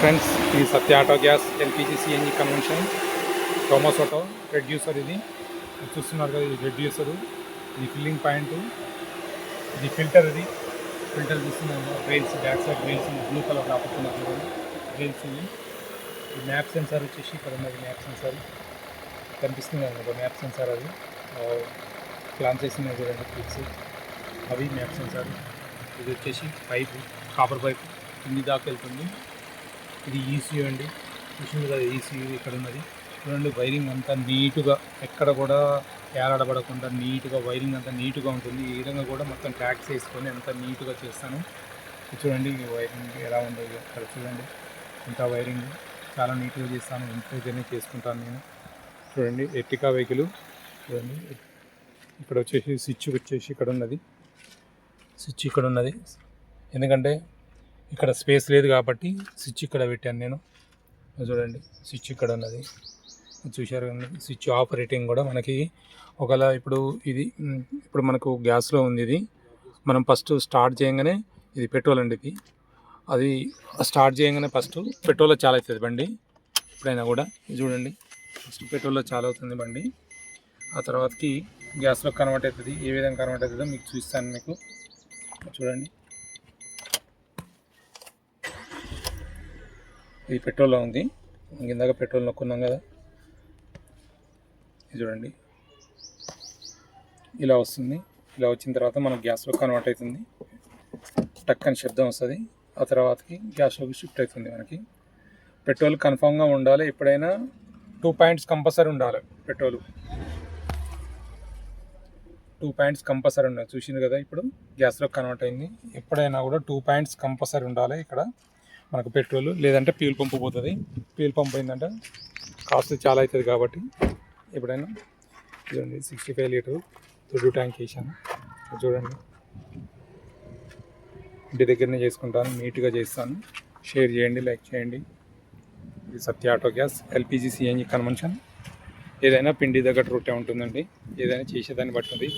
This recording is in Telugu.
ఫ్రెండ్స్, ఇది Satya auto gas LPG CNG convention Thomas auto reducer. ఇది చూస్తున్నారు కదా, ఇది రెడ్యూసరు, ఇది ఫిల్లింగ్ పాయింట్, ఇది ఫిల్టర్. ఇది ఫిల్టర్ చూస్తున్నాము, rails back side rails blue colour రాకపోతున్నారు రైల్స్. ఇది మ్యాప్ సెన్సార్ వచ్చేసి ఇక్కడ ఉన్నది. మ్యాప్ సెన్సార్ కనిపిస్తుంది కదా, మ్యాప్ సెన్సార్. అది ప్లాన్ చేసిన చూడండి క్లిక్స్, అవి మ్యాప్ సెన్సార్. ఇది వచ్చేసి పైపు, కాపర్ పైపు కింది దాకా వెళ్తుంది. ఇది ఈసీయూ అండి, చూసింది కదా ఈసీయూ ఇక్కడ ఉన్నది. చూడండి, వైరింగ్ అంతా నీట్గా, ఎక్కడ కూడా ఏలాడబడకుండా నీట్గా వైరింగ్ అంతా నీట్గా ఉంటుంది. ఈ విధంగా కూడా మొత్తం ట్యాక్స్ వేసుకొని అంతా నీట్గా చేస్తాను. చూడండి వైరింగ్ ఎలా ఉందో ఇక్కడ చూడండి, ఇంత వైరింగ్ చాలా నీట్గా చేస్తాను. ఇంట్లోనే చేసుకుంటాను నేను. చూడండి ఎర్టికా వెహికల్. చూడండి ఇక్కడ వచ్చేసి స్విచ్ వచ్చేసి ఇక్కడ ఉన్నది. స్విచ్ ఇక్కడ ఉన్నది, ఎందుకంటే ఇక్కడ స్పేస్ లేదు కాబట్టి స్విచ్ ఇక్కడ పెట్టాను నేను. చూడండి స్విచ్ ఇక్కడ ఉన్నది, చూశారు కదా. స్విచ్ ఆపరేటింగ్ కూడా మనకి ఒకవేళ ఇప్పుడు మనకు గ్యాస్లో ఉంది. ఇది మనం ఫస్ట్ స్టార్ట్ చేయగానే, ఇది పెట్రోల్ అండి. అది స్టార్ట్ చేయగానే ఫస్ట్ పెట్రోల్లో చాలా అవుతుంది బండి. ఎప్పుడైనా కూడా చూడండి, ఫస్ట్ పెట్రోల్లో చాలా అవుతుంది బండి. ఆ తర్వాతకి గ్యాస్లో కన్వర్ట్ అవుతుంది. ఏ విధంగా కన్వర్ట్ అవుతుందో మీకు చూస్తాను. మీకు చూడండి, ఇది పెట్రోల్లో ఉంది. ఇందాక పెట్రోల్ నొక్కున్నాం కదా, ఇది చూడండి ఇలా వస్తుంది. ఇలా వచ్చిన తర్వాత మనకు గ్యాస్లో కన్వర్ట్ అవుతుంది. టక్ అని శబ్దం వస్తుంది. ఆ తర్వాతకి గ్యాస్లోకి షిఫ్ట్ అవుతుంది. మనకి పెట్రోల్ కన్ఫామ్గా ఉండాలి. ఎప్పుడైనా 2 పాయింట్స్ కంపల్సరీ ఉండాలి. పెట్రోల్ 2 పాయింట్స్ కంపల్సరీ ఉండాలి. చూసింది కదా, ఇప్పుడు గ్యాస్లో కన్వర్ట్ అయింది. ఎప్పుడైనా కూడా 2 పాయింట్స్ కంపల్సరీ ఉండాలి ఇక్కడ మనకు పెట్రోల్. లేదంటే ఫ్యూల్ పంపు పోతుంది. ఫ్యూల్ పంప్ అయిందంటే కాస్ట్ చాలా అవుతుంది. కాబట్టి ఎప్పుడైనా చూడండి, 65 లీటర్ దొడ్డు ట్యాంక్ వేసాను. చూడండి, ఇంటి దగ్గరనే చేసుకుంటాను, నీట్గా చేస్తాను. షేర్ చేయండి, లైక్ చేయండి. ఇది Satya auto gas LPG CNG convention. ఏదైనా పిండి దగ్గర రొట్టె ఉంటుందండి, ఏదైనా చేసేదాన్ని బట్టి ఉంది.